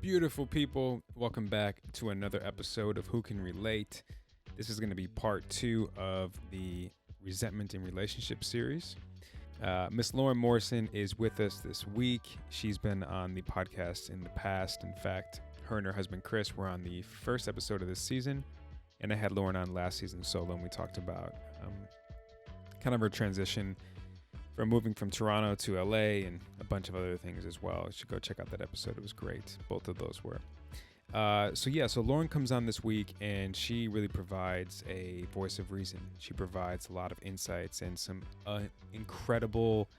Beautiful people, welcome back to another episode of Who Can Relate. This is going to be part 2 of the Resentment in Relationship series. Miss Lauren Morrison is with us this week. She's been on the podcast in the past. In fact, her and her husband Chris were on the first episode of this season, and I had Lauren on last season solo, and we talked about kind of her transition from moving from Toronto to LA and a bunch of other things as well. You should go check out that episode. It was great. Both of those were. So Lauren comes on this week, and she really provides a voice of reason. She provides a lot of insights and some incredible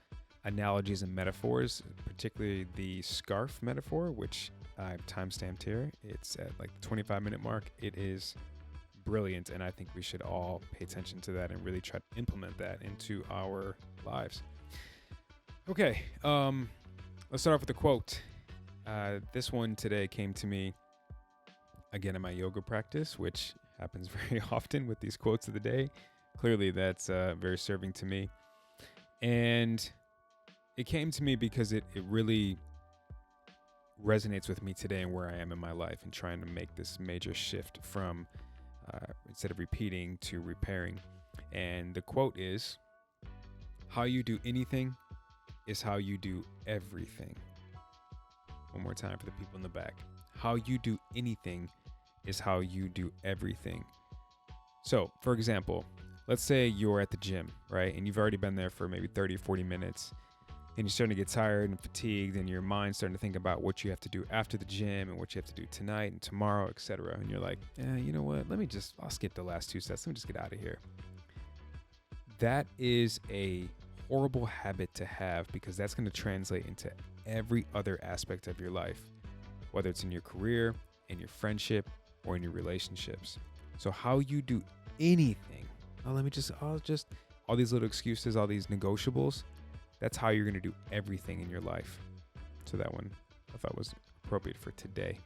analogies and metaphors, particularly the S.C.A.R.F metaphor, which I've timestamped here. It's at like the 25-minute mark. It is brilliant, and I think we should all pay attention to that and really try to implement that into our lives. Okay, let's start off with a quote. This one today came to me again in my yoga practice, which happens very often with these quotes of the day. Clearly that's very serving to me, and it came to me because it really resonates with me today and where I am in my life and trying to make this major shift from instead of repeating to repairing. And the quote is, "How you do anything is how you do everything." One more time for the people in the back. How you do anything is how you do everything. So, for example, let's say you're at the gym, right? And you've already been there for maybe 30 or 40 minutes. And you're starting to get tired and fatigued, and your mind's starting to think about what you have to do after the gym and what you have to do tonight and tomorrow, etc. And you're like, you know what? I'll skip the last 2 sets. Let me just get out of here. That is a horrible habit to have, because that's going to translate into every other aspect of your life, whether it's in your career, in your friendship, or in your relationships. So how you do anything, all these little excuses, all these negotiables, that's how you're going to do everything in your life. So that one I thought was appropriate for today.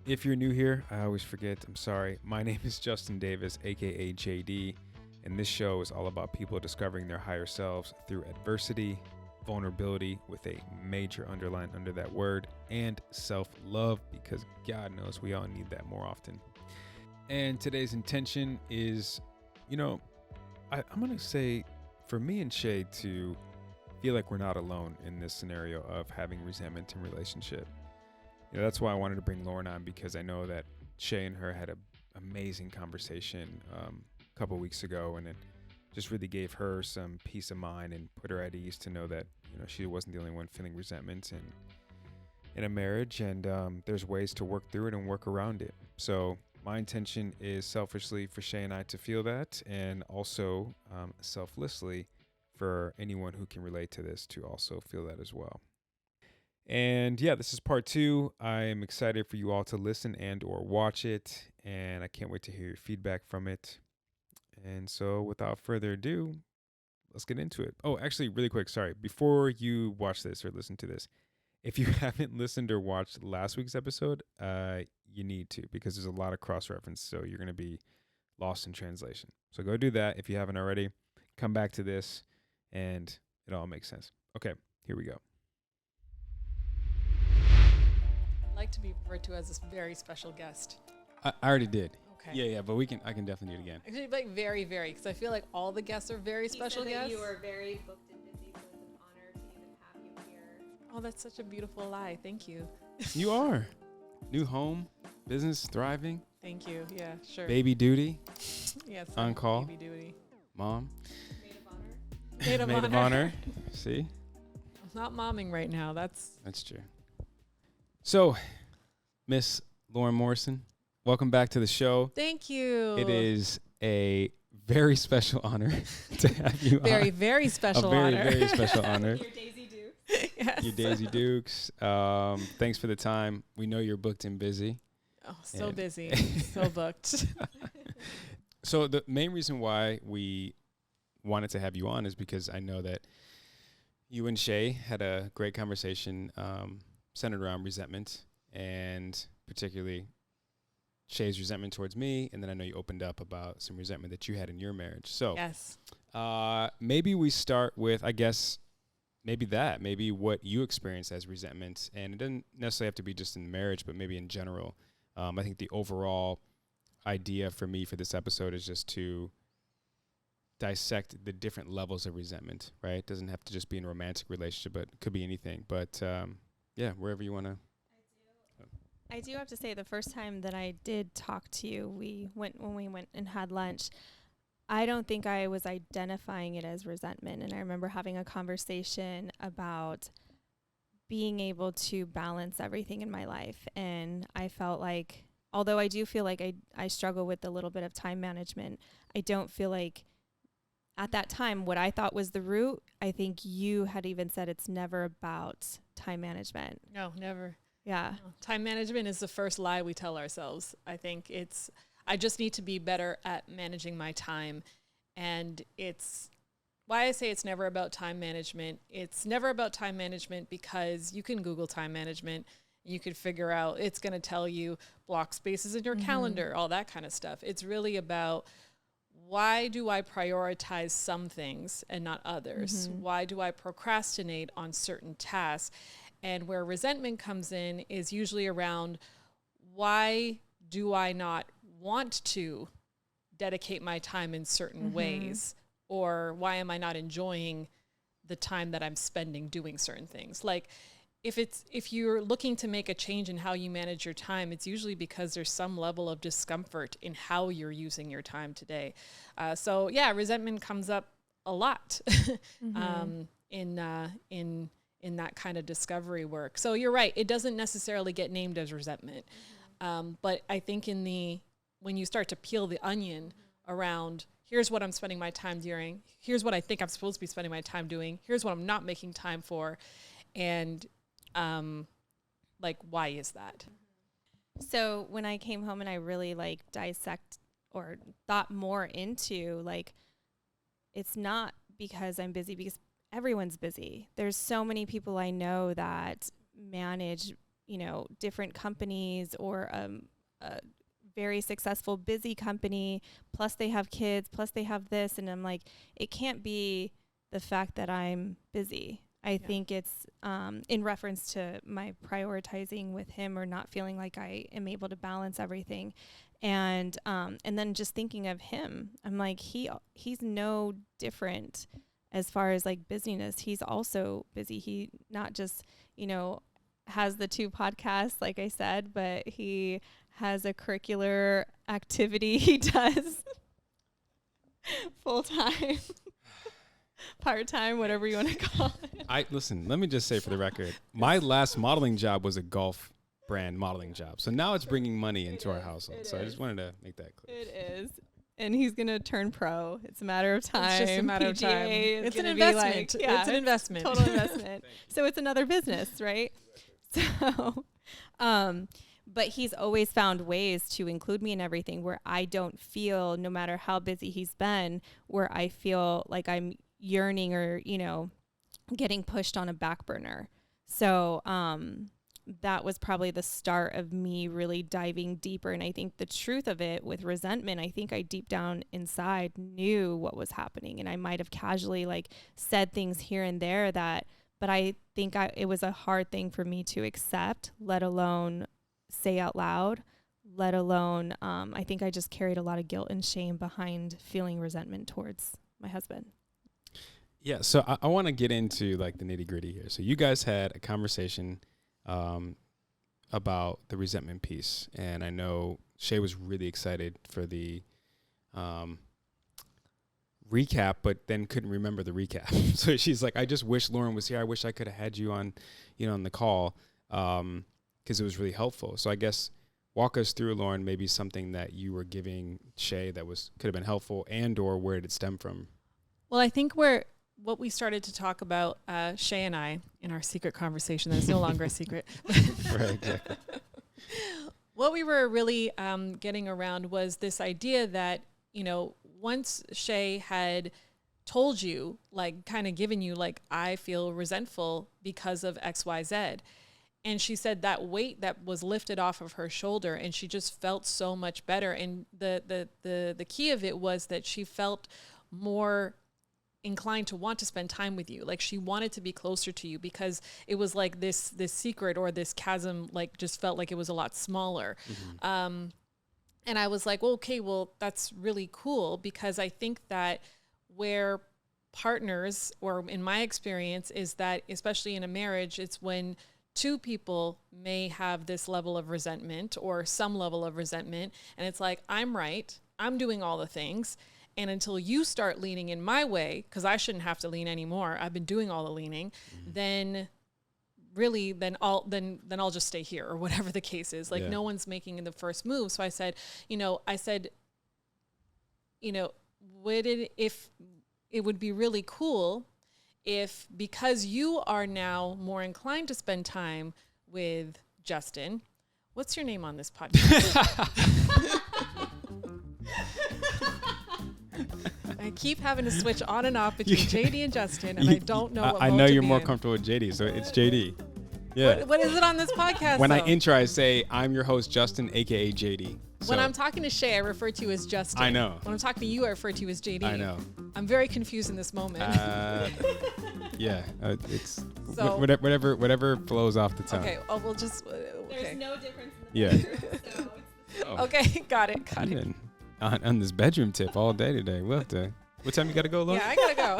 If you're new here, I always forget. I'm sorry. My name is Justin Davis, aka JD, and this show is all about people discovering their higher selves through adversity, vulnerability with a major underline under that word, and self-love, because God knows we all need that more often. And today's intention is, I'm going to say, for me and Shay to feel like we're not alone in this scenario of having resentment in relationship. That's why I wanted to bring Lauren on, because I know that Shay and her had an amazing conversation a couple of weeks ago, and it just really gave her some peace of mind and put her at ease to know that she wasn't the only one feeling resentment in a marriage, and there's ways to work through it and work around it. So my intention is selfishly for Shay and I to feel that, and also selflessly for anyone who can relate to this to also feel that as well. And yeah, this is part 2. I am excited for you all to listen and or watch it, and I can't wait to hear your feedback from it. And so without further ado, let's get into it. Oh, actually, really quick, sorry. Before you watch this or listen to this, if you haven't listened or watched last week's episode, you need to, because there's a lot of cross-reference, so you're going to be lost in translation. So go do that if you haven't already. Come back to this, and it all makes sense. Okay, here we go. I'd like to be referred to as this very special guest. I already did. Okay. Yeah, but I can definitely do it again. Actually, like very, very, because I feel like all the guests are very special He said that guests. you are very booked and busy, so it's an honor to even have you here. Oh, that's such a beautiful lie. Thank you. You are. New home, business thriving, Thank you. Yeah, sure. baby duty, Yes. on call. Baby duty. mom, Maid of honor. Maid of maid of honor. See? I'm not momming right now. That's True. So, Miss Lauren Morrison, welcome back to the show. Thank you. It is a very special honor to have you very, on. very special A very, honor. very special honor. Your Daisy Dukes. Yes. You Daisy Dukes. Thanks for the time. We know you're booked and busy. Oh, so And- busy. So booked. So the main reason why we wanted to have you on is because I know that you and Shay had a great conversation centered around resentment, and particularly Shay's resentment towards me. And then I know you opened up about some resentment that you had in your marriage. So Yes. maybe we start with, I guess, maybe what you experience as resentment, and it doesn't necessarily have to be just in marriage, but maybe in general. I think the overall idea for me for this episode is just to dissect the different levels of resentment, right? It doesn't have to just be in a romantic relationship, but it could be anything. But yeah, wherever you want to. I do have to say, the first time that I did talk to you, when we went and had lunch, I don't think I was identifying it as resentment. And I remember having a conversation about being able to balance everything in my life. And I felt like, although I do feel like I struggle with a little bit of time management, I don't feel like at that time what I thought was the root, I think you had even said it's never about time management. No, never. Yeah. No. Time management is the first lie we tell ourselves. I think I just need to be better at managing my time. And it's why I say it's never about time management. It's never about time management because you can Google time management. You could figure out, it's going to tell you block spaces in your calendar, all that kind of stuff. It's really about, why do I prioritize some things and not others? Why do I procrastinate on certain tasks? And where resentment comes in is usually around, why do I not want to dedicate my time in certain ways? Or why am I not enjoying the time that I'm spending doing certain things? Like, if you're looking to make a change in how you manage your time, it's usually because there's some level of discomfort in how you're using your time today. So yeah, resentment comes up a lot in that kind of discovery work. So you're right, it doesn't necessarily get named as resentment. But I think when you start to peel the onion around, here's what I'm spending my time doing, here's what I think I'm supposed to be spending my time doing, here's what I'm not making time for, and like, why is that? So when I came home and I really dissect or thought more into it's not because I'm busy, because everyone's busy. There's so many people I know that manage, different companies or a very successful, busy company, plus they have kids, plus they have this. And I'm like, it can't be the fact that I'm busy. I think it's in reference to my prioritizing with him or not feeling like I am able to balance everything. And then just thinking of him, I'm like, he's no different as far as busyness. He's also busy. He not just, has the 2 podcasts, like I said, but he has a curricular activity he does full time. Part-time, whatever you want to call it. Listen, let me just say for the record, my last modeling job was a golf brand modeling job. So now it's bringing money into our household. So I just wanted to make that clear. It is. And he's going to turn pro. It's a matter of time. It's just a matter of time. It's an investment. It's an investment. Total investment. So it's another business, right? So, but he's always found ways to include me in everything where I don't feel, no matter how busy he's been, where I feel like I'm yearning or, getting pushed on a back burner. So, that was probably the start of me really diving deeper. And I think the truth of it with resentment, I think I deep down inside knew what was happening. And I might have casually said things here and there but I think it was a hard thing for me to accept, let alone say out loud, let alone, I think I just carried a lot of guilt and shame behind feeling resentment towards my husband. Yeah. So I want to get into the nitty gritty here. So you guys had a conversation about the resentment piece. And I know Shay was really excited for the recap, but then couldn't remember the recap. So she's like, I just wish Lauren was here. I wish I could have had you on, on the call because it was really helpful. So I guess walk us through, Lauren, maybe something that you were giving Shay that could have been helpful, and or where did it stem from? Well, I think what we started to talk about, Shay and I, in our secret conversation that is no longer a secret. Right, exactly. What we were really getting around was this idea that, once Shay had told you, kind of given you, I feel resentful because of X, Y, Z. And she said that weight that was lifted off of her shoulder, and she just felt so much better. And the key of it was that she felt more inclined to want to spend time with you. Like she wanted to be closer to you because it was like this secret or this chasm, like just felt like it was a lot smaller. And I was like, well, okay, well, that's really cool, because I think that where partners, or in my experience, is that especially in a marriage, it's when two people may have this level of resentment or some level of resentment. And it's like, I'm right. I'm doing all the things. And until you start leaning in my way, because I shouldn't have to lean anymore, I've been doing all the leaning, then really, then I'll just stay here, or whatever the case is. Like no one's making the first move. So I said, if it would be really cool if, because you are now more inclined to spend time with Justin, what's your name on this podcast? I keep having to switch on and off between JD and Justin, and I don't know what I mode know to you're be more in. comfortable with JD, so it's JD. Yeah. What is it on this podcast? When though? I intro, I say, I'm your host, Justin, a.k.a. JD. When I'm talking to Shay, I refer to you as Justin. I know. When I'm talking to you, I refer to you as JD. I know. I'm very confused in this moment. It's So- whatever flows off the tongue. Okay, we'll just... okay. There's no difference in the Yeah. bedroom, so Oh, Okay, got it. I've been on this bedroom tip all day today. We'll have to. What time you gotta go, Lauren? Yeah, I gotta go.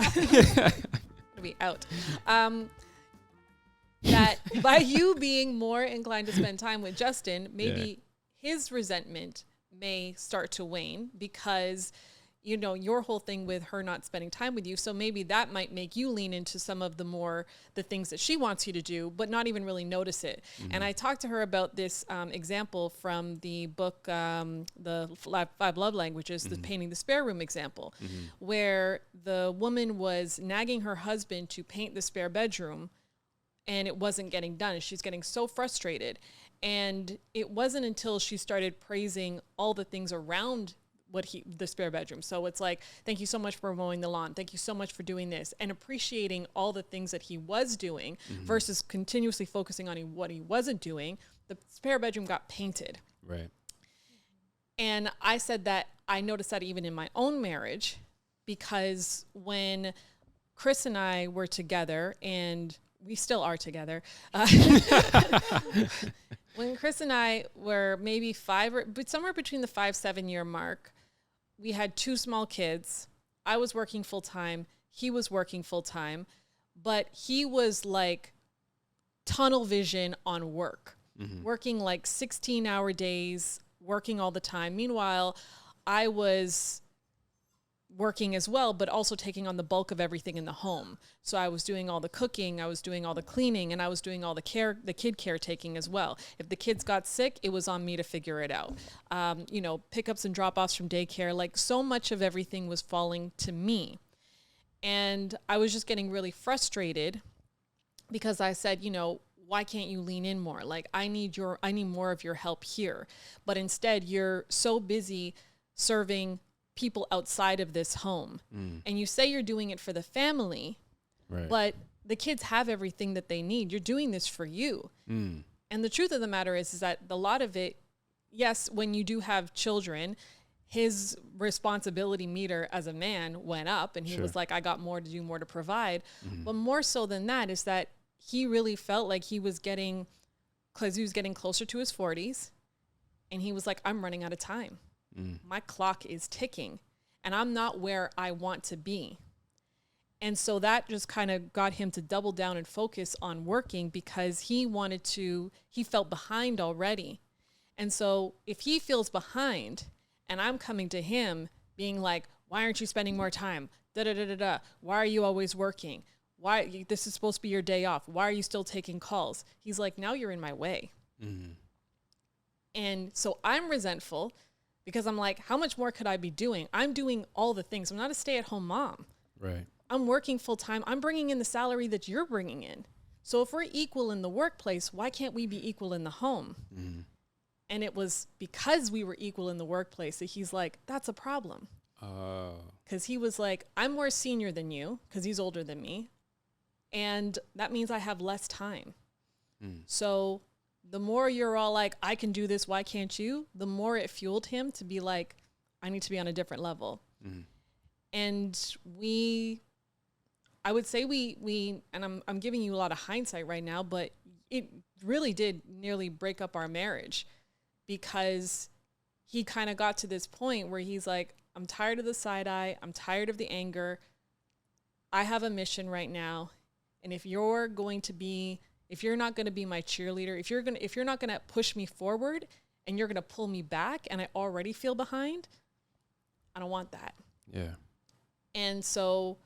Gonna be out. That by you being more inclined to spend time with Justin, maybe his resentment may start to wane, because your whole thing with her not spending time with you. So maybe that might make you lean into some of the things that she wants you to do, but not even really notice it. And I talked to her about this example from the book, the 5 Love Languages, the painting the spare room example, where the woman was nagging her husband to paint the spare bedroom, and it wasn't getting done. She's getting so frustrated. And it wasn't until she started praising all the things around the spare bedroom. So it's like, thank you so much for mowing the lawn. Thank you so much for doing this, and appreciating all the things that he was doing versus continuously focusing on what he wasn't doing. The spare bedroom got painted. Right. And I said that I noticed that even in my own marriage, because when Chris and I were together, and we still are together, when Chris and I were maybe somewhere between the 5-7 year mark, we had 2 small kids. I was working full time. He was working full time, but he was like tunnel vision on work, working like 16-hour days, working all the time. Meanwhile, I was working as well, but also taking on the bulk of everything in the home. So I was doing all the cooking, I was doing all the cleaning, and I was doing all the kid caretaking as well. If the kids got sick, it was on me to figure it out. Pickups and drop-offs from daycare, like so much of everything was falling to me. And I was just getting really frustrated, because I said, why can't you lean in more? Like, I need more of your help here. But instead, you're so busy serving people outside of this home. And you say you're doing it for the family, Right. but the kids have everything that they need. You're doing this for you. And the truth of the matter is that a lot of it, yes, when you do have children, his responsibility meter as a man went up, and he was like, I got more to do, more to provide. But more so than that is that he really felt like he was getting closer to his 40s, and he was like, I'm running out of time. My clock is ticking, and I'm not where I want to be. And so that just kind of got him to double down and focus on working, because he felt behind already. And so if he feels behind, and I'm coming to him being like, why aren't you spending more time? Why are you always working? This is supposed to be your day off. Why are you still taking calls? He's like, now you're in my way. And so I'm resentful, because I'm like, how much more could I be doing? I'm doing all the things. I'm not a stay-at-home mom. Right. I'm working full-time. I'm bringing in the salary that you're bringing in. So if we're equal in the workplace, why can't we be equal in the home? And it was because we were equal in the workplace that he's like, that's a problem. Because he was like, I'm more senior than you, because he's older than me. And that means I have less time. So the more you're all like, I can do this, why can't you? The more it fueled him to be like, I need to be on a different level. And we I would say we and I'm giving you a lot of hindsight right now, but it really did nearly break up our marriage, because he kind of got to this point where he's like, I'm tired of the side eye. I'm tired of the anger. I have a mission right now. And if you're not going to be my cheerleader, if you're not going to push me forward and you're going to pull me back and I already feel behind, I don't want that. Yeah. And so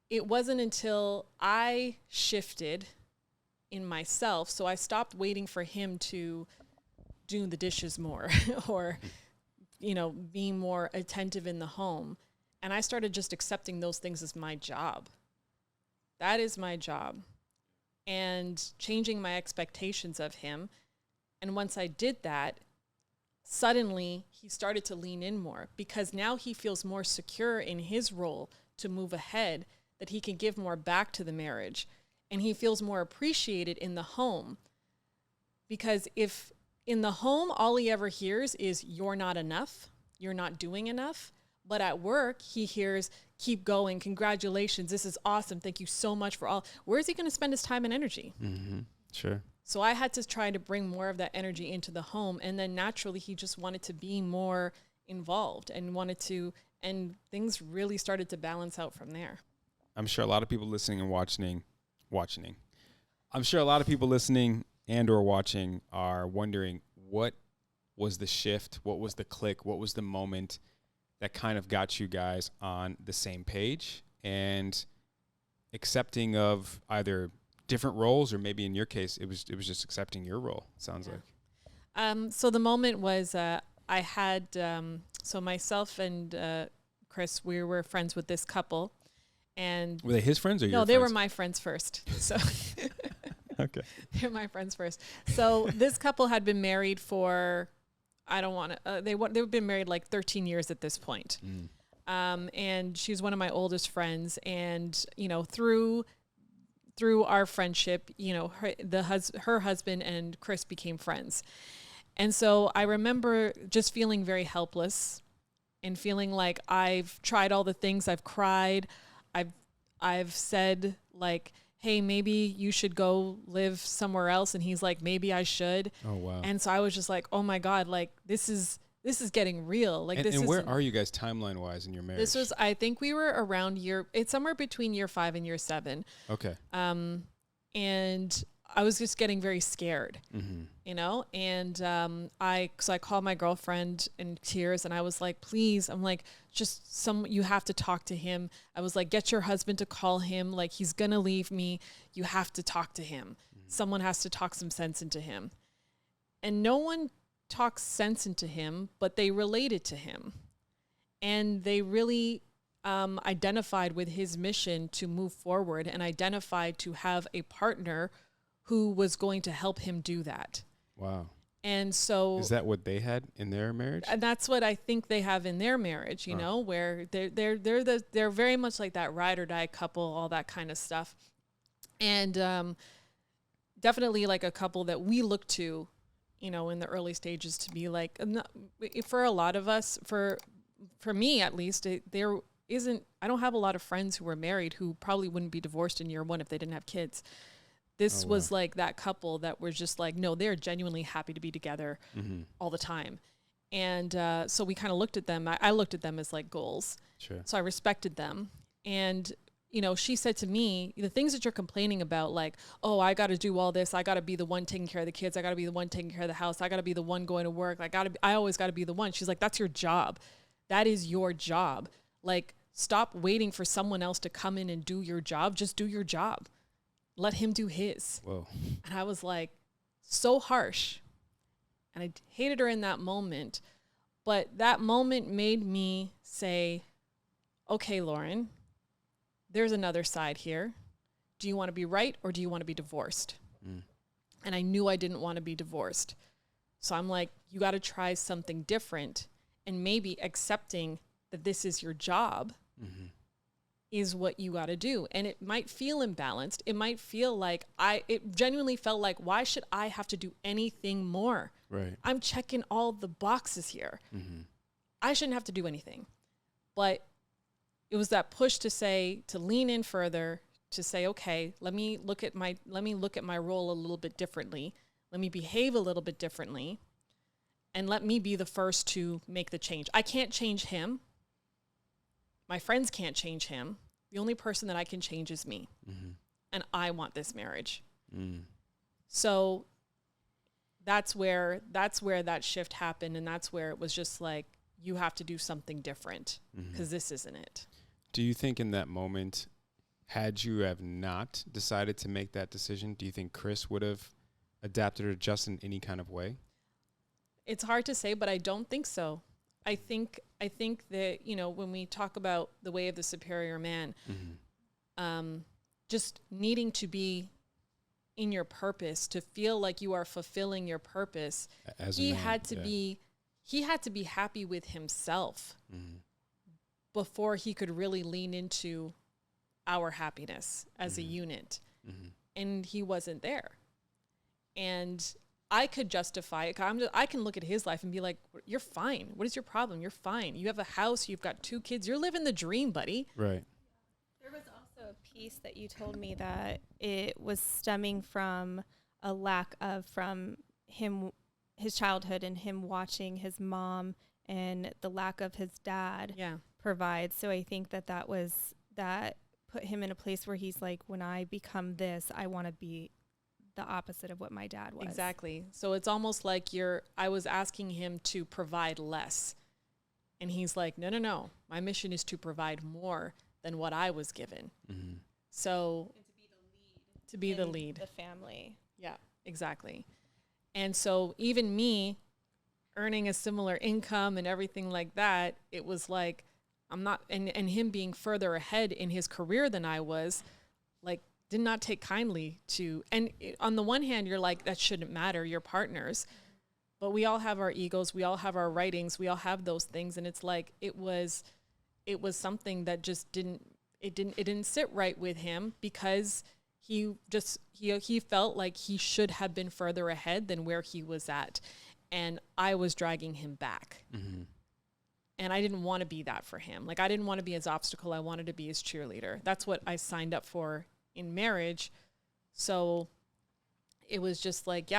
it wasn't until I shifted in myself. So I stopped waiting for him to do the dishes more or, being more attentive in the home. And I started just accepting those things as my job. That is my job. And changing my expectations of him. And once I did that, suddenly he started to lean in more, because now he feels more secure in his role to move ahead, that he can give more back to the marriage. And he feels more appreciated in the home. Because if in the home, all he ever hears is, you're not enough, you're not doing enough. But at work, he hears, keep going, congratulations, this is awesome, thank you so much for all. Where is he going to spend his time and energy? Mm-hmm. Sure. So I had to try to bring more of that energy into the home. And then naturally, he just wanted to be more involved and and things really started to balance out from there. I'm sure a lot of people listening and watching. I'm sure a lot of people listening and or watching are wondering, what was the shift? What was the click? What was the moment that kind of got you guys on the same page and accepting of either different roles, or maybe in your case, it was just accepting your role, it sounds like. So the moment was, I had, so myself and Chris, we were friends with this couple. And were they his friends or your friends? No, they were my friends first. So okay. They're my friends first. So this couple had been married for, they've been married like 13 years at this point. And she's one of my oldest friends. And, through our friendship, her husband and Chris became friends. And so I remember just feeling very helpless and feeling like I've tried all the things. I've cried. I've said like, hey, maybe you should go live somewhere else. And he's like, maybe I should. Oh, wow. And so I was just like, oh my God, like this is getting real. Like, and where are you guys timeline wise in your marriage? This was, I think we were around it's somewhere between year 5 and year 7. Okay. And I was just getting very scared, and so I called my girlfriend in tears, and I was like, please, I'm like, you have to talk to him. I was like, get your husband to call him. Like, he's going to leave me. You have to talk to him. Someone has to talk some sense into him. And no one talks sense into him, but they related to him. And they really identified with his mission to move forward, and identified to have a partner who was going to help him do that. Wow. And so is that what they had in their marriage? And that's what I think they have in their marriage, where they're very much like that ride or die couple, all that kind of stuff. And definitely like a couple that we look to, in the early stages to be like, for a lot of us, for me at least, I don't have a lot of friends who were married who probably wouldn't be divorced in year 1 if they didn't have kids. This was like that couple that was just like, no, they're genuinely happy to be together all the time. And so we kind of looked at them. I looked at them as like goals. Sure. So I respected them. And, she said to me, the things that you're complaining about, like, oh, I got to do all this. I got to be the one taking care of the kids. I got to be the one taking care of the house. I got to be the one going to work. I always got to be the one. She's like, that's your job. That is your job. Like, stop waiting for someone else to come in and do your job. Just do your job. Let him do his. Whoa. And I was like, so harsh. And I hated her in that moment. But that moment made me say, okay, Lauren, there's another side here. Do you want to be right or do you want to be divorced? And I knew I didn't want to be divorced. So I'm like, you got to try something different, and maybe accepting that this is your job is what you got to do. And it might feel imbalanced. It might feel like it genuinely felt like, why should I have to do anything more? Right. I'm checking all the boxes here. I shouldn't have to do anything. But it was that push to lean in further, to say, okay, let me look at my role a little bit differently. Let me behave a little bit differently, and let me be the first to make the change. I can't change him. My friends can't change him. The only person that I can change is me. Mm-hmm. And I want this marriage. Mm. So that's where that shift happened. And that's where it was just like, you have to do something different, because this isn't it. Do you think in that moment, had you have not decided to make that decision, do you think Chris would have adapted or adjusted in any kind of way? It's hard to say, but I don't think so. I think that, you know, when we talk about the way of the superior man, just needing to be in your purpose, to feel like you are fulfilling your purpose, he had to be happy with himself before he could really lean into our happiness as a unit. And he wasn't there. And I could justify it. I can look at his life and be like, you're fine. What is your problem? You're fine. You have a house. You've got 2 kids. You're living the dream, buddy. Right. There was also a piece that you told me that it was stemming from a lack of, from him, his childhood, and him watching his mom, and the lack of his dad provide. So I think that put him in a place where he's like, when I become this, I want to be the opposite of what my dad was. Exactly. So it's almost like I was asking him to provide less. And he's like, no. My mission is to provide more than what I was given. So And to be the lead. The family. Yeah, exactly. And so even me earning a similar income and everything like that, it was like, I'm not, and him being further ahead in his career than I was, like, did not take kindly to, and on the one hand, you're like, that shouldn't matter, you're partners, but we all have our egos, we all have our writings, we all have those things, and it's like, it was something that just didn't sit right with him, because he felt like he should have been further ahead than where he was at, and I was dragging him back. And I didn't want to be that for him. Like, I didn't want to be his obstacle. I wanted to be his cheerleader. That's what I signed up for in marriage. So it was just like,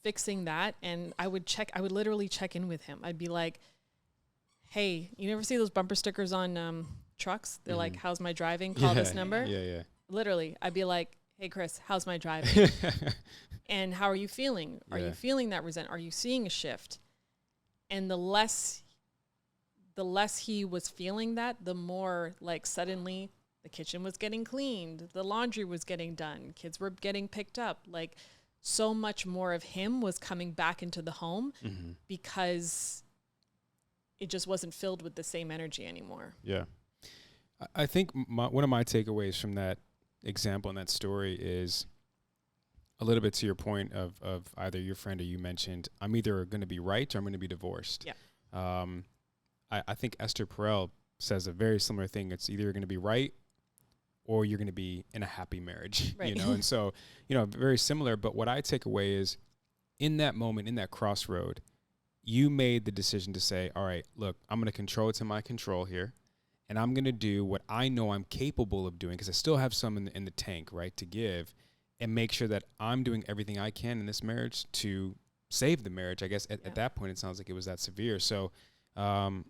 fixing that. And I would literally check in with him. I'd be like, hey, you never see those bumper stickers on trucks? They're like, how's my driving? Call this number. Yeah. Literally, I'd be like, hey, Chris, how's my driving? And how are you feeling? Are you feeling that resentment? Are you seeing a shift? And the less he was feeling that, the more, like, suddenly the kitchen was getting cleaned, the laundry was getting done, kids were getting picked up. Like, so much more of him was coming back into the home because it just wasn't filled with the same energy anymore. Yeah. I think one of my takeaways from that example and that story is a little bit to your point of either your friend or you mentioned, I'm either going to be right or I'm going to be divorced. Yeah. I think Esther Perel says a very similar thing. It's either you're going to be right or you're going to be in a happy marriage, right. you know? And so, very similar. But what I take away is, in that moment, in that crossroad, you made the decision to say, all right, look, I'm going to control what's in my control here. And I'm going to do what I know I'm capable of doing, because I still have some in the tank, right, to give, and make sure that I'm doing everything I can in this marriage to save the marriage. I guess at that point, it sounds like it was that severe. So, I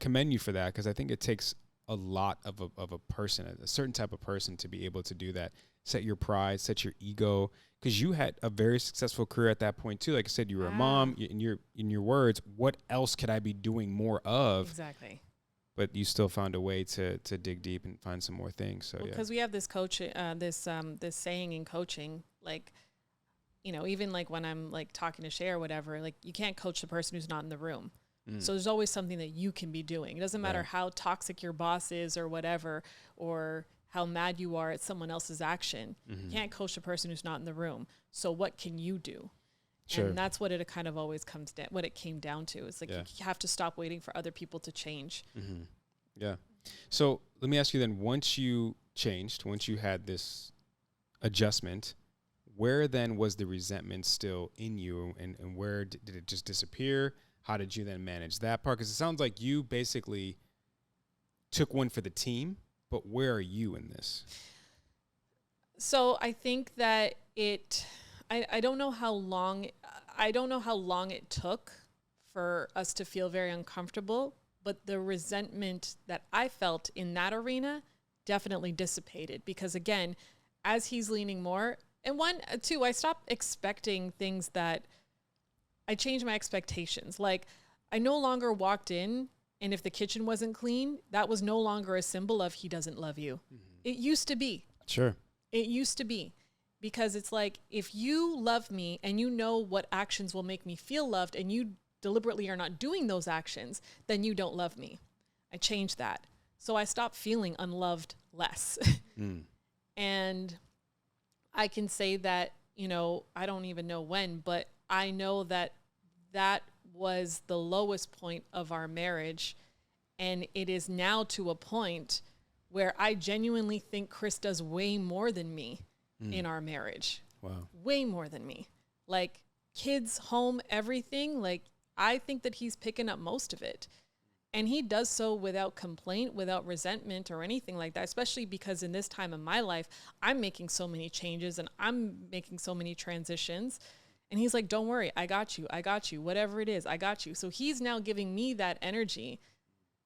commend you for that, because I think it takes a lot of a person, a certain type of person, to be able to do that. Set your pride, set your ego, because you had a very successful career at that point too. Like I said, you were a mom. In your words, what else could I be doing more of? Exactly. But you still found a way to dig deep and find some more things. So because we have this this saying in coaching, like, even like when I'm like talking to Shay or whatever, like, you can't coach the person who's not in the room. So there's always something that you can be doing. It doesn't matter how toxic your boss is or whatever, or how mad you are at someone else's action. You can't coach the person who's not in the room. So what can you do? Sure. And that's what it kind of always comes down, what it came down to. It's like, you have to stop waiting for other people to change. Yeah. So let me ask you then, once you changed, once you had this adjustment, where then was the resentment still in you, and where did it just disappear? How did you then manage that part? Because it sounds like you basically took one for the team, but where are you in this? So I think that I don't know how long it took for us to feel very uncomfortable, but the resentment that I felt in that arena definitely dissipated because again, as he's leaning more, and I stopped expecting things that I changed my expectations. Like I no longer walked in and if the kitchen wasn't clean, that was no longer a symbol of he doesn't love you. Mm-hmm. It used to be. Sure. It used to be. Because it's like, if you love me and you know what actions will make me feel loved and you deliberately are not doing those actions, then you don't love me. I changed that. So I stopped feeling unloved less. And I can say that, I don't even know when, but I know that was the lowest point of our marriage. And it is now to a point where I genuinely think Chris does way more than me in our marriage. Wow. Way more than me. Like kids, home, everything. Like I think that he's picking up most of it. And he does so without complaint, without resentment or anything like that, especially because in this time of my life, I'm making so many changes and I'm making so many transitions. And he's like, don't worry, I got you. Whatever it is, I got you. So he's now giving me that energy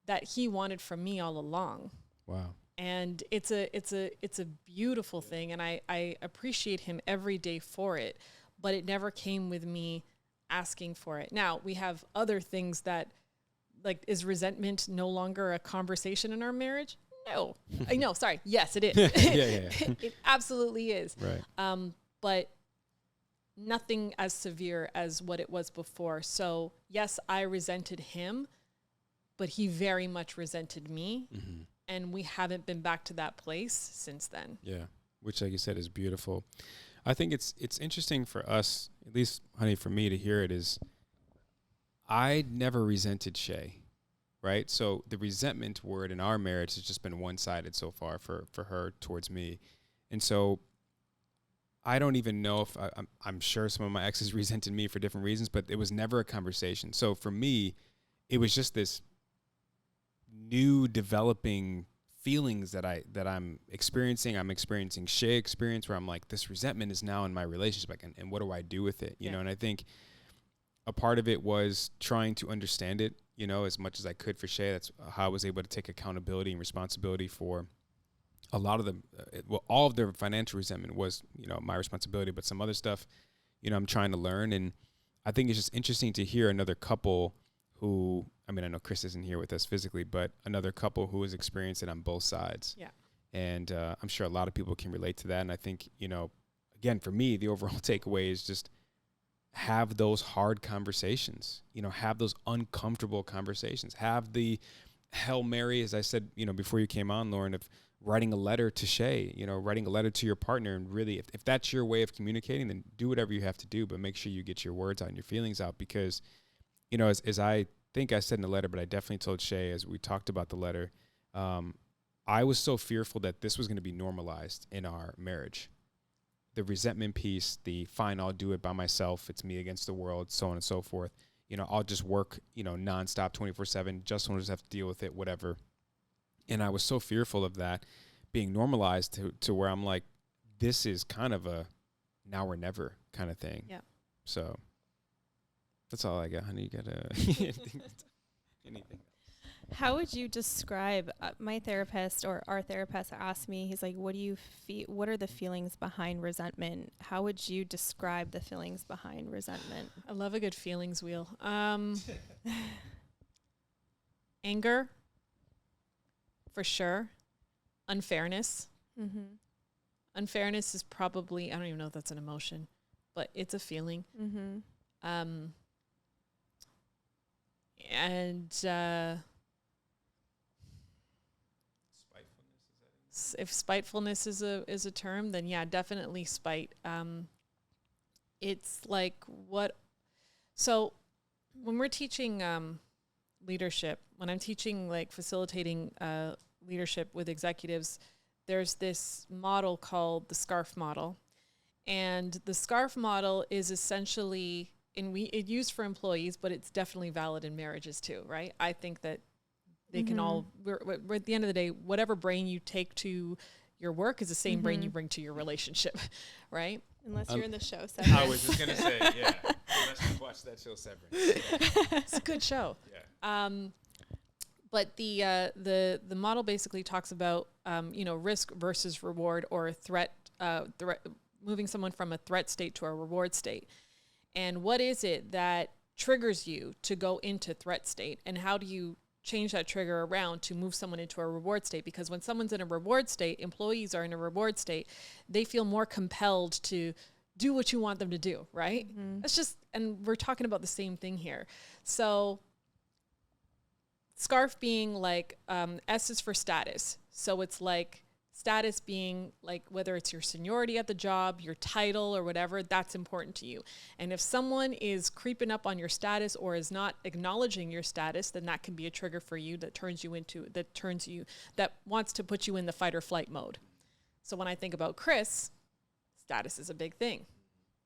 that he wanted from me all along. Wow. And it's a beautiful thing. And I appreciate him every day for it, but it never came with me asking for it. Now we have other things that, like, is resentment no longer a conversation in our marriage? No. Sorry. Yes, it is. Yeah. It absolutely is. Right. But nothing as severe as what it was before. So yes, I resented him, but he very much resented me. Mm-hmm. And we haven't been back to that place since then. Yeah. Which, like you said, is beautiful. I think it's interesting for us, at least, honey, for me to hear it is, I never resented Shay, right? So the resentment word in our marriage has just been one-sided so far for her towards me. And so I don't even know if I'm sure some of my exes resented me for different reasons, but it was never a conversation. So for me, it was just this new developing feelings that I'm experiencing. I'm experiencing Shay experience where I'm like, this resentment is now in my relationship, and what do I do with it? You know, and I think a part of it was trying to understand it, as much as I could for Shay. That's how I was able to take accountability and responsibility for a lot of them. All of their financial resentment was, my responsibility, but some other stuff, I'm trying to learn. And I think it's just interesting to hear another couple who, I know Chris isn't here with us physically, but another couple who has experienced it on both sides. Yeah. And I'm sure a lot of people can relate to that. And I think, again, for me, the overall takeaway is just have those hard conversations, have those uncomfortable conversations, have the Hail Mary, as I said, before you came on, Lauren, of writing a letter to Shay, writing a letter to your partner. And really, if that's your way of communicating, then do whatever you have to do, but make sure you get your words out and your feelings out, because as I think I said in the letter, but I definitely told Shay as we talked about the letter, I was so fearful that this was going to be normalized in our marriage. The resentment piece, the fine, I'll do it by myself, it's me against the world, so on and so forth. I'll just work, nonstop 24/7, just want to have to deal with it, whatever. And I was so fearful of that being normalized to where I'm like, this is kind of a now or never kind of thing. Yeah. So that's all I got, honey. You got anything? How would you describe my therapist, or our therapist asked me, he's like, what do you feel? What are the feelings behind resentment? How would you describe the feelings behind resentment? I love a good feelings wheel. Anger, for sure. Unfairness. Mm-hmm. Unfairness is probably, I don't even know if that's an emotion, but it's a feeling. Mm-hmm. If spitefulness is a term, then yeah, definitely spite. It's like so when we're teaching leadership, when I'm teaching like facilitating leadership with executives, there's this model called the S.C.A.R.F model. And the S.C.A.R.F model is essentially, it's used for employees, but it's definitely valid in marriages too, right? I think that They can all, we're at the end of the day, whatever brain you take to your work is the same brain you bring to your relationship, right? Unless you're in the show, I Severance. was just gonna say, yeah. Unless you watch that show, Severance. It's a good show. Yeah. But the model basically talks about risk versus reward, or threat moving someone from a threat state to a reward state. And what is it that triggers you to go into threat state, and how do you change that trigger around to move someone into a reward state? Because when someone's in a reward state, employees are in a reward state, they feel more compelled to do what you want them to do, right? That's just, and we're talking about the same thing here. So S.C.A.R.F being like, S is for status. So it's like status being like, whether it's your seniority at the job, your title or whatever, that's important to you. And if someone is creeping up on your status or is not acknowledging your status, then that can be a trigger for you that that wants to put you in the fight or flight mode. So when I think about Chris, status is a big thing,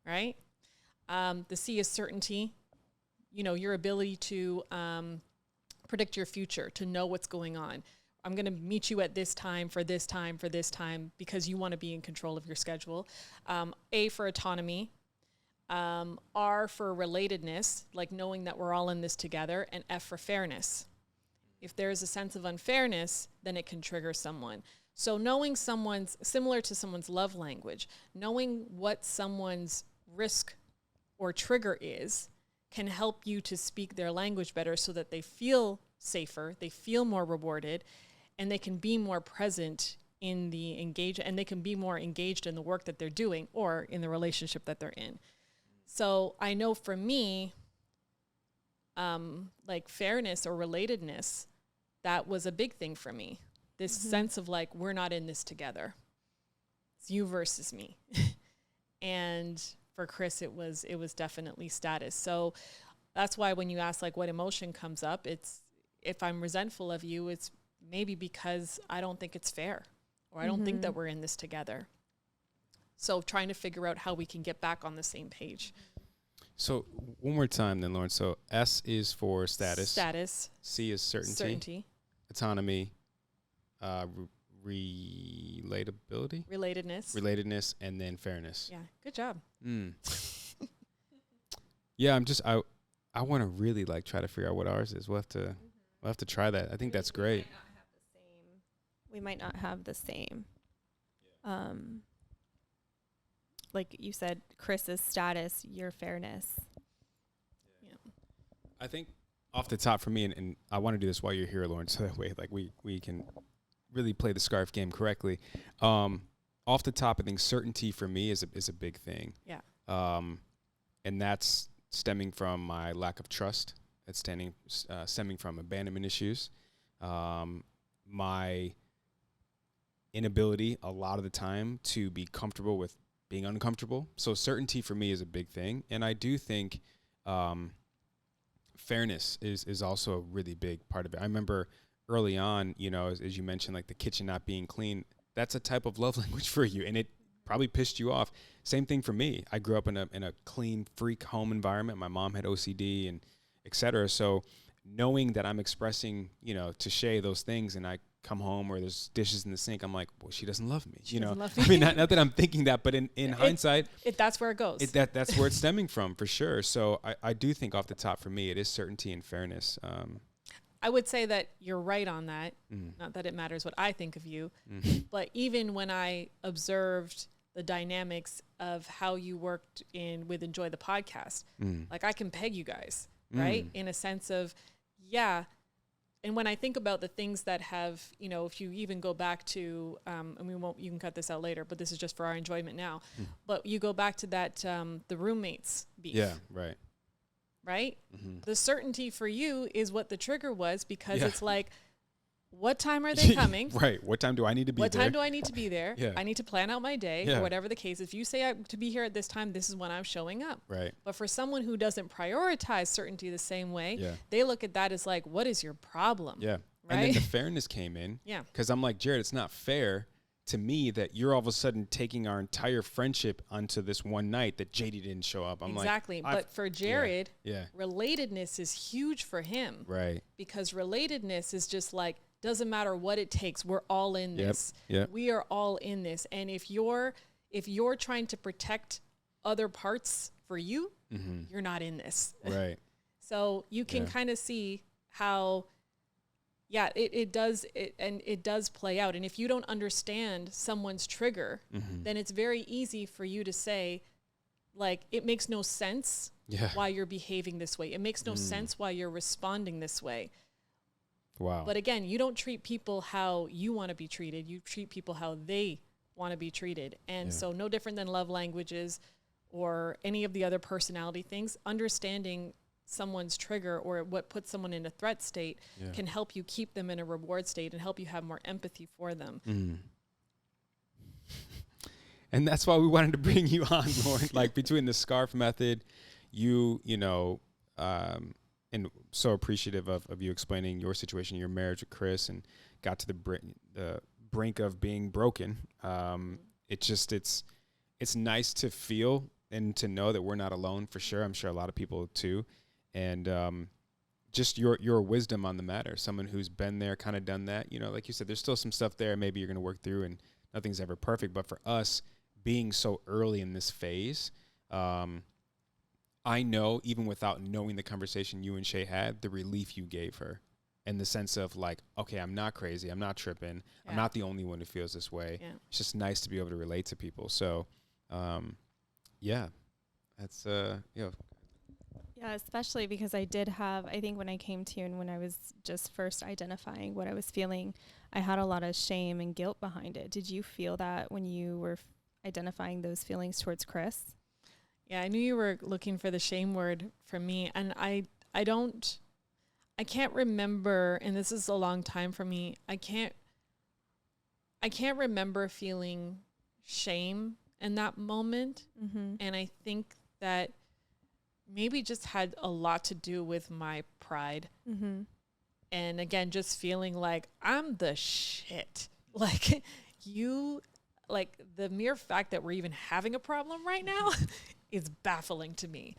right? The C is certainty, your ability to predict your future, to know what's going on. I'm going to meet you at this time for this time for this time because you want to be in control of your schedule. A for autonomy. R for relatedness, like knowing that we're all in this together. And F for fairness. If there is a sense of unfairness, then it can trigger someone. So knowing similar to someone's love language, knowing what someone's risk or trigger is can help you to speak their language better so that they feel safer, they feel more rewarded, and they can be more present in the engagement, and they can be more engaged in the work that they're doing or in the relationship that they're in. So I know for me, like fairness or relatedness, that was a big thing for me. This sense of like, we're not in this together. It's you versus me. And for Chris, it was definitely status. So that's why when you ask like what emotion comes up, it's, if I'm resentful of you, it's maybe because I don't think it's fair, or I don't think that we're in this together. So trying to figure out how we can get back on the same page. So one more time then, Lauren. So S is for status. Status. C is certainty. Certainty. Autonomy. Relatability. Relatedness. And then fairness. Yeah. Good job. Yeah, I want to really like try to figure out what ours is. We'll have to try that. I think that's great. We might not have the same. Like you said, Chris's status, your fairness. Yeah. I think off the top for me, and I want to do this while you're here, Lauren, so that way like we can really play the S.C.A.R.F game correctly. Off the top, I think certainty for me is a big thing. Yeah. And that's stemming from my lack of trust. It's stemming from abandonment issues. My inability a lot of the time to be comfortable with being uncomfortable. So certainty for me is a big thing. And I do think fairness is also a really big part of it. I remember early on, as you mentioned, like the kitchen not being clean, that's a type of love language for you. And it probably pissed you off. Same thing for me. I grew up in a clean freak home environment. My mom had OCD and et cetera. So knowing that I'm expressing, to Shay those things, and I come home where there's dishes in the sink, I'm like, well, she doesn't love me. Doesn't love me. I mean, not that I'm thinking that, but in hindsight, that's where it goes. That's where it's stemming from for sure. So I do think off the top for me, it is certainty and fairness. I would say that you're right on that. Not that it matters what I think of you, but even when I observed the dynamics of how you worked with Enjoy the Podcast, like I can peg you guys, right? In a sense of, yeah. And when I think about the things that have, if you even go back to, and you can cut this out later, but this is just for our enjoyment now. But you go back to that, the roommates beef. Yeah, right. Right? The certainty for you is what the trigger was, because it's like, what time are they coming? Right. What time do I need to be there? What time do I need to be there? Yeah. I need to plan out my day, or whatever the case. If you say I have to be here at this time, this is when I'm showing up. Right. But for someone who doesn't prioritize certainty the same way, Yeah. they look at that as like, what is your problem? Yeah. Right? And then the fairness came in. Yeah. Because I'm like, Jared, it's not fair to me that you're all of a sudden taking our entire friendship onto this one night that JD didn't show up. I'm exactly. like, But for Jared, yeah, relatedness is huge for him. right. Because relatedness is just like, doesn't matter what it takes. We're all in this. Yep. We are all in this. And if you're trying to protect other parts for you, you're not in this. Right. So you can kind of see how, it does play out. And if you don't understand someone's trigger, then it's very easy for you to say, like, it makes no sense why you're behaving this way. It makes no sense why you're responding this way. Wow. But again, you don't treat people how you want to be treated. You treat people how they want to be treated. And so no different than love languages or any of the other personality things, understanding someone's trigger or what puts someone in a threat state can help you keep them in a reward state and help you have more empathy for them. And that's why we wanted to bring you on, Lauren. Like, between the S.C.A.R.F method, you know, and so appreciative of you explaining your situation, your marriage with Chris, and got to the brink of being broken. It's nice to feel and to know that we're not alone, for sure. I'm sure a lot of people too. And just your wisdom on the matter, someone who's been there, kind of done that. You know, like you said, there's still some stuff there maybe you're going to work through, and nothing's ever perfect. But for us, being so early in this phase, I know, even without knowing the conversation you and Shay had, the relief you gave her, in the sense of like, okay, I'm not crazy, I'm not tripping, I'm not the only one who feels this way. It's just nice to be able to relate to people. So that's Yeah, especially because I think when I came to you and when I was just first identifying what I was feeling, I had a lot of shame and guilt behind it. Did you feel that when you were identifying those feelings towards Chris? Yeah, I knew you were looking for the shame word from me. And I can't remember, and this is a long time for me, I can't remember feeling shame in that moment. And I think that maybe just had a lot to do with my pride. And again, just feeling like I'm the shit. Like, the mere fact that we're even having a problem right now is baffling to me.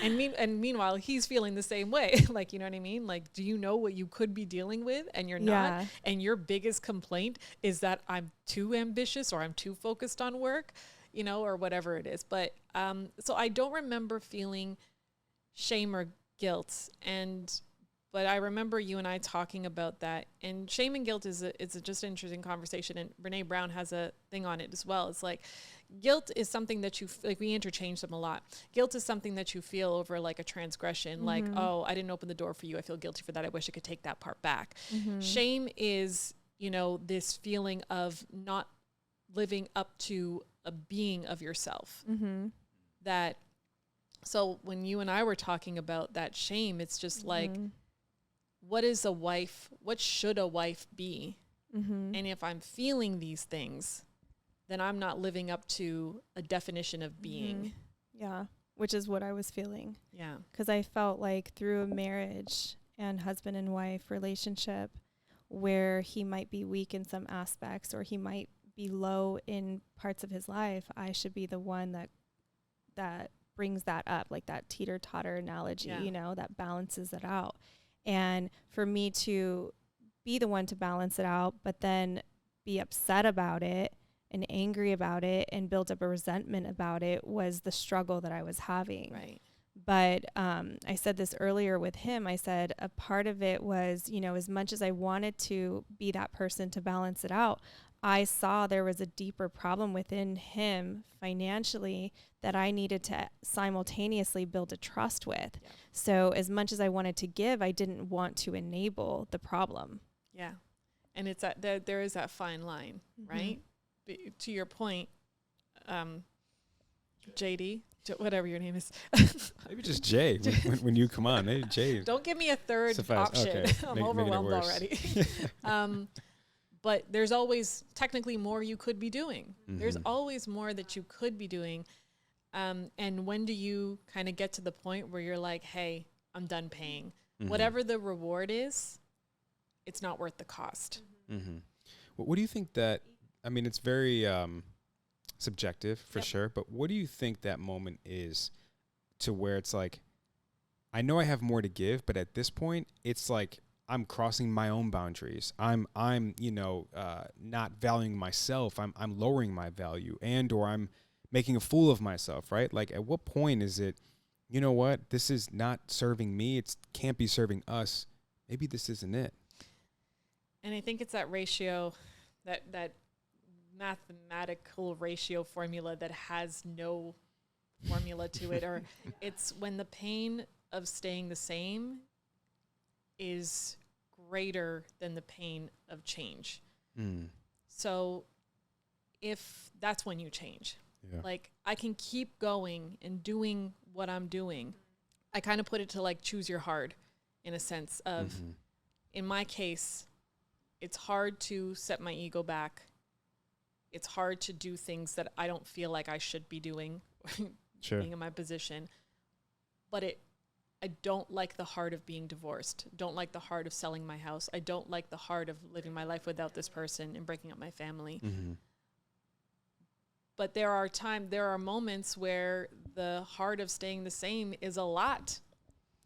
And meanwhile, he's feeling the same way. Like, you know what I mean? Like, do you know what you could be dealing with and you're not? And your biggest complaint is that I'm too ambitious or I'm too focused on work, you know, or whatever it is. But so I don't remember feeling shame or guilt. But I remember you and I talking about that. And shame and guilt is just an interesting conversation. And Brene Brown has a thing on it as well. It's like, guilt is something that we interchange them a lot. Guilt is something that you feel over like a transgression, like, oh, I didn't open the door for you, I feel guilty for that, I wish I could take that part back. Shame is, you know, this feeling of not living up to a being of yourself. So when you and I were talking about that shame, it's just like, what should a wife be? And if I'm feeling these things, then I'm not living up to a definition of being. Yeah, which is what I was feeling. Yeah. Because I felt like through a marriage and husband and wife relationship where he might be weak in some aspects or he might be low in parts of his life, I should be the one that brings that up, like that teeter-totter analogy, you know, that balances it out. And for me to be the one to balance it out, but then be upset about it and angry about it and build up a resentment about it was the struggle that I was having. Right. But I said this earlier with him. I said a part of it was, you know, as much as I wanted to be that person to balance it out, I saw there was a deeper problem within him financially that I needed to simultaneously build a trust with. Yeah. So as much as I wanted to give, I didn't want to enable the problem. Yeah. And it's there is that fine line, right? To your point, JD, whatever your name is. Maybe just Jay when you come on. Maybe Jay. Don't give me a third option. Okay. I'm overwhelmed already. But there's always technically more you could be doing. There's always more that you could be doing. And when do you kind of get to the point where you're like, hey, I'm done paying. Whatever the reward is, it's not worth the cost. What do you think that, I mean, it's very subjective for Yep. sure, but what do you think that moment is to where it's like, I know I have more to give, but at this point, it's like I'm crossing my own boundaries. I'm not valuing myself. I'm lowering my value, or I'm making a fool of myself, right? Like, at what point is it, you know what, this is not serving me. It can't be serving us. Maybe this isn't it. And I think it's that ratio, that mathematical ratio formula that has no formula to it, or it's when the pain of staying the same is greater than the pain of change. So if that's when you change, like I can keep going and doing what I'm doing. I kind of put it to like choose your hard, in a sense of, in my case, it's hard to set my ego back. It's hard to do things that I don't feel like I should be doing, being in my position. But I don't like the hard of being divorced. Don't like the hard of selling my house. I don't like the hard of living my life without this person and breaking up my family. But there are moments where the hard of staying the same is a lot.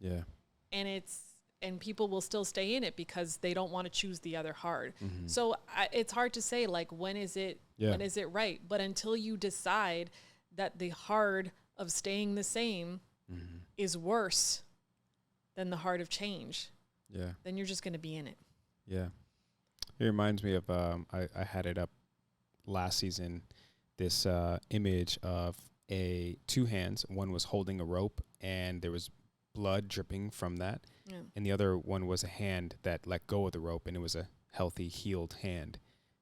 Yeah. And people will still stay in it because they don't want to choose the other hard. So it's hard to say, like, when is it right? But until you decide that the hard of staying the same is worse than the hard of change, then you're just going to be in it. Yeah. It reminds me of, I had it up last season, this image of two hands. One was holding a rope and there was blood dripping from that. Yeah. And the other one was a hand that let go of the rope, and it was a healthy, healed hand.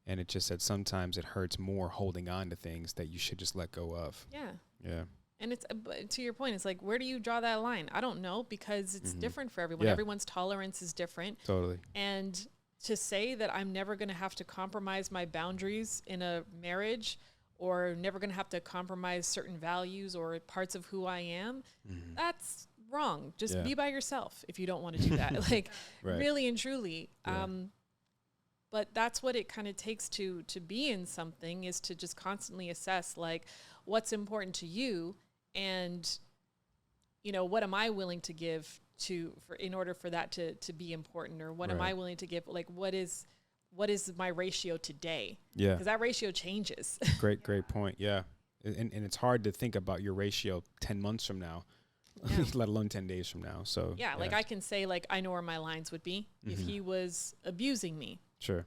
And it just said sometimes it hurts more holding on to things that you should just let go of. Yeah. Yeah. And it's, to your point, it's like, where do you draw that line? I don't know, because it's different for everyone. Yeah. Everyone's tolerance is different. Totally. And to say that I'm never going to have to compromise my boundaries in a marriage, or never going to have to compromise certain values or parts of who I am, that's wrong. Just be by yourself if you don't want to do that. Like, really and truly. Yeah. But that's what it kind of takes to be in something, is to just constantly assess, like, what's important to you, and, you know, what am I willing to give in order for that to be important, or what am I willing to give? Like, what is my ratio today? Yeah. Because that ratio changes. Great point. Yeah. And it's hard to think about your ratio 10 months from now, let alone 10 days from now. So yeah, like I can say, like, I know where my lines would be if he was abusing me. Sure.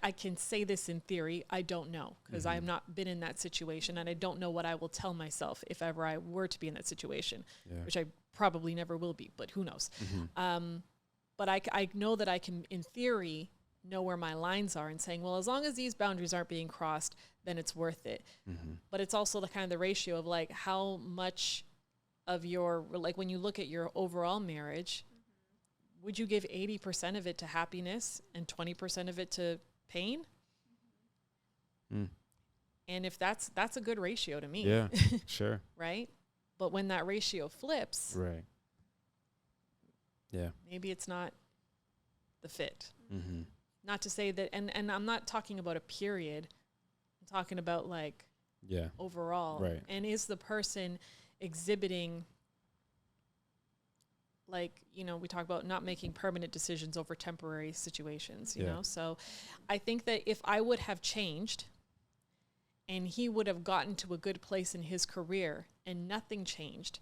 I can say this in theory. I don't know, because I have not been in that situation, and I don't know what I will tell myself if ever I were to be in that situation, which I probably never will be, but who knows? But I know that I can, in theory, know where my lines are, and saying, well, as long as these boundaries aren't being crossed, then it's worth it. But it's also the kind of the ratio of, like, how much of your, like, when you look at your overall marriage, would you give 80% of it to happiness and 20% of it to pain? And if that's a good ratio to me. Yeah, sure. Right? But when that ratio flips, right. Yeah. Maybe it's not the fit. Not to say that, and I'm not talking about a period. I'm talking about, like, overall. Right. And is the person exhibiting, like, you know, we talk about not making permanent decisions over temporary situations, you know? So I think that if I would have changed and he would have gotten to a good place in his career and nothing changed,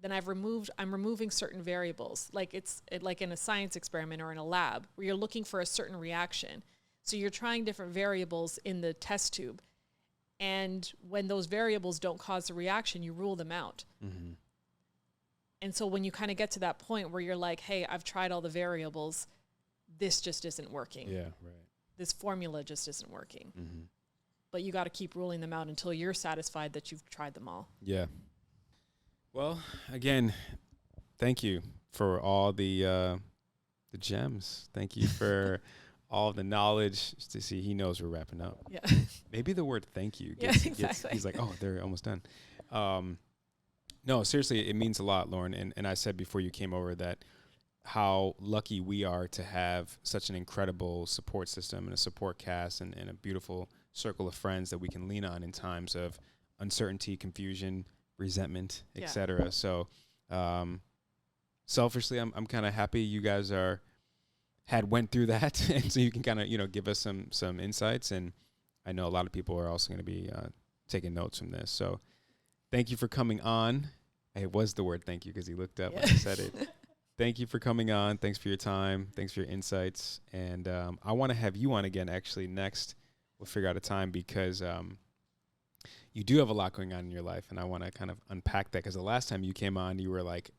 then I'm removing certain variables. Like like in a science experiment or in a lab where you're looking for a certain reaction. So you're trying different variables in the test tube. And when those variables don't cause a reaction, you rule them out. And so when you kind of get to that point where you're like, hey, I've tried all the variables, this just isn't working. Yeah, right. This formula just isn't working. But you got to keep ruling them out until you're satisfied that you've tried them all. Yeah. Well, again, thank you for all the gems. Thank you for all the knowledge. To see, he knows we're wrapping up. Yeah. Maybe the word thank you exactly. he's like, oh, they're almost done. No, seriously, it means a lot, Lauren. And I said before you came over that how lucky we are to have such an incredible support system and a support cast and a beautiful circle of friends that we can lean on in times of uncertainty, confusion, resentment, Yeah. etc. So, selfishly, I'm kind of happy you guys went through that, and so you can kind of give us some insights. And I know a lot of people are also going to be taking notes from this. So, thank you for coming on. It was the word thank you because he looked up when I said it. Thank you for coming on. Thanks for your time. Thanks for your insights. And I want to have you on again, actually, next. We'll figure out a time because you do have a lot going on in your life, and I want to kind of unpack that because the last time you came on, you were like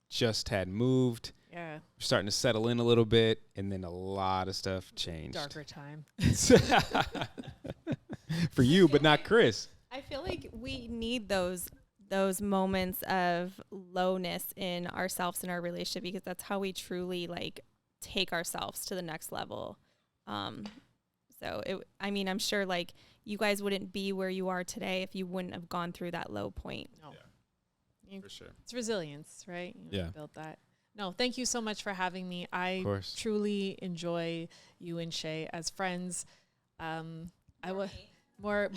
just had moved. Yeah. Starting to settle in a little bit, and then a lot of stuff changed. Darker time. For you, but not Chris. I feel like we need those moments of lowness in ourselves and our relationship because that's how we truly like take ourselves to the next level. I'm sure like you guys wouldn't be where you are today if you wouldn't have gone through that low point. No. Yeah. For sure. It's resilience, right? Yeah. Built that. No, thank you so much for having me. I truly enjoy you and Shay as friends. I was more.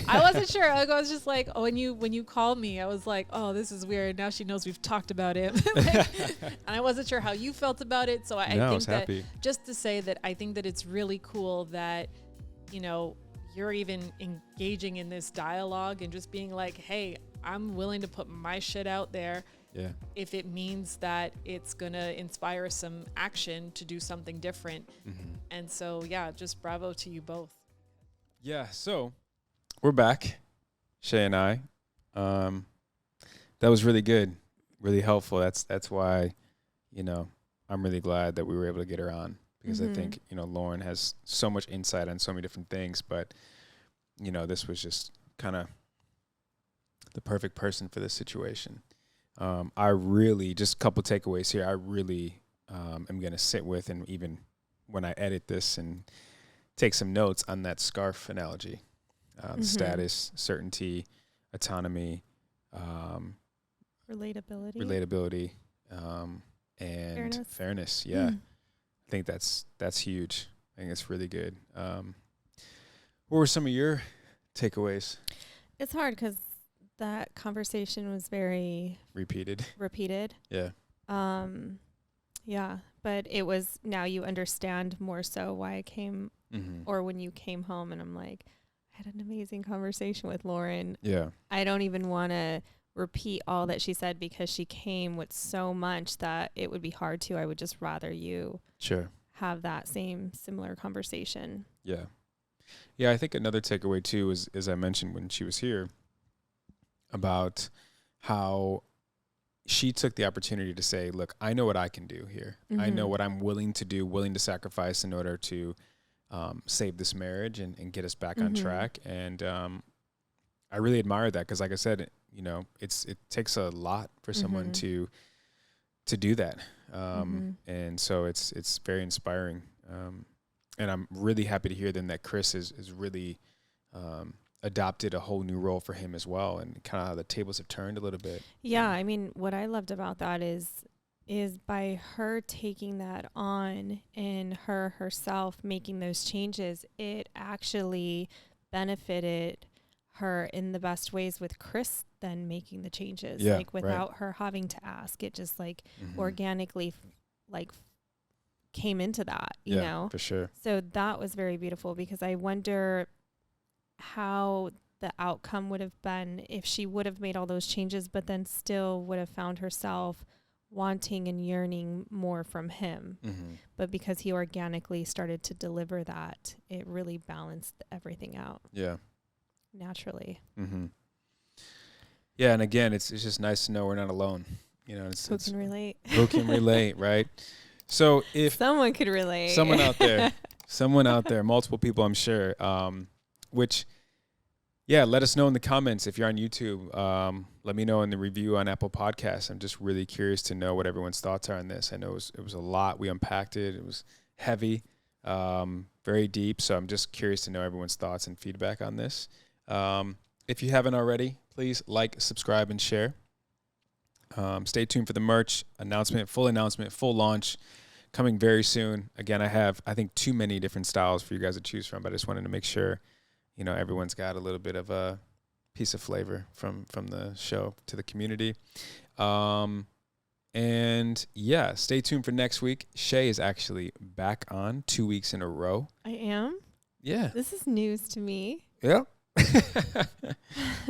I wasn't sure. I was just like, oh, when you called me, I was like, oh, this is weird. Now she knows we've talked about it, and I wasn't sure how you felt about it. So I think that happy. Just to say that I think that it's really cool that you're even engaging in this dialogue and just being like, hey, I'm willing to put my shit out there. Yeah. If it means that it's going to inspire some action to do something different. Mm-hmm. And so, yeah, just bravo to you both. Yeah. So we're back, Shay and I. That was really good, really helpful. That's why, I'm really glad that we were able to get her on because I think, Lauren has so much insight on so many different things, but, this was just kind of the perfect person for this situation. I really, just a couple takeaways here, I really am going to sit with, and even when I edit this and take some notes on that S.C.A.R.F analogy, status, certainty, autonomy, relatability, and fairness. Yeah. I think that's huge. I think it's really good. What were some of your takeaways? It's hard because that conversation was very repeated. Yeah. Yeah. But it was, now you understand more so why I came, or when you came home, and I'm like, I had an amazing conversation with Lauren. Yeah. I don't even want to repeat all that she said because she came with so much that it would be hard to. I would just rather you have that similar conversation. Yeah. Yeah, I think another takeaway too is, as I mentioned when she was here, about how she took the opportunity to say, look, I know what I can do here. I know what I'm willing to do, willing to sacrifice in order to save this marriage and get us back on track. And I really admire that because, like I said, it takes a lot for someone to do that. And so it's very inspiring. And I'm really happy to hear then that Chris is really adopted a whole new role for him as well, and kind of how the tables have turned a little bit. Yeah, I mean, what I loved about that is by her taking that on and herself making those changes, it actually benefited her in the best ways with Chris then making the changes. Yeah, like without her having to ask, it just like organically came into that, you know? For sure. So that was very beautiful because I wonder how the outcome would have been if she would have made all those changes, but then still would have found herself wanting and yearning more from him. But because he organically started to deliver that, it really balanced everything out. Yeah. Naturally. Yeah. And again, it's just nice to know we're not alone. Who can relate? Who can relate, right? So if someone could relate, someone out there, multiple people, I'm sure, let us know in the comments. If you're on YouTube, let me know in the review on Apple Podcasts. I'm just really curious to know what everyone's thoughts are on this. I know it was a lot. We unpacked it. It was heavy, very deep. So I'm just curious to know everyone's thoughts and feedback on this. If you haven't already, please like, subscribe, and share. Stay tuned for the merch announcement, full launch coming very soon. Again, I have, I think, too many different styles for you guys to choose from, but I just wanted to make sure, everyone's got a little bit of a piece of flavor from the show to the community. And yeah, stay tuned for next week. Shay is actually back on 2 weeks in a row. I am? Yeah. This is news to me. Yeah.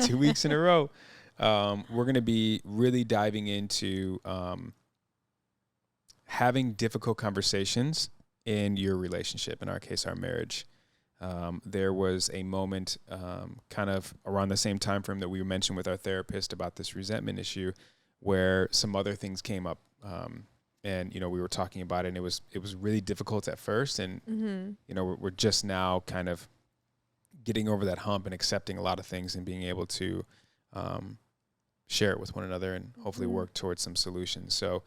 2 weeks in a row. We're going to be really diving into having difficult conversations in your relationship, in our case, our marriage. There was a moment kind of around the same time frame that we mentioned with our therapist about this resentment issue, where some other things came up, and we were talking about it, and it was really difficult at first, and we're just now kind of getting over that hump and accepting a lot of things and being able to share it with one another and hopefully work towards some solutions. So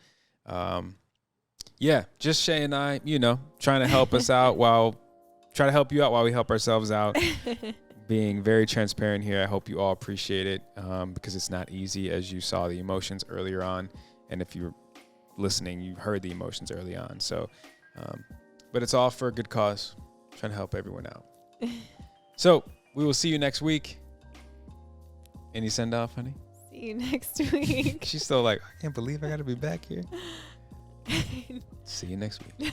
just Shay and I, trying to help us out try to help you out while we help ourselves out. Being very transparent here. I hope you all appreciate it, because it's not easy, as you saw the emotions earlier on. And if you're listening, you heard the emotions early on. So, but it's all for a good cause, trying to help everyone out. So we will see you next week. Any send off, honey? See you next week. She's still like, I can't believe I got to be back here. See you next week.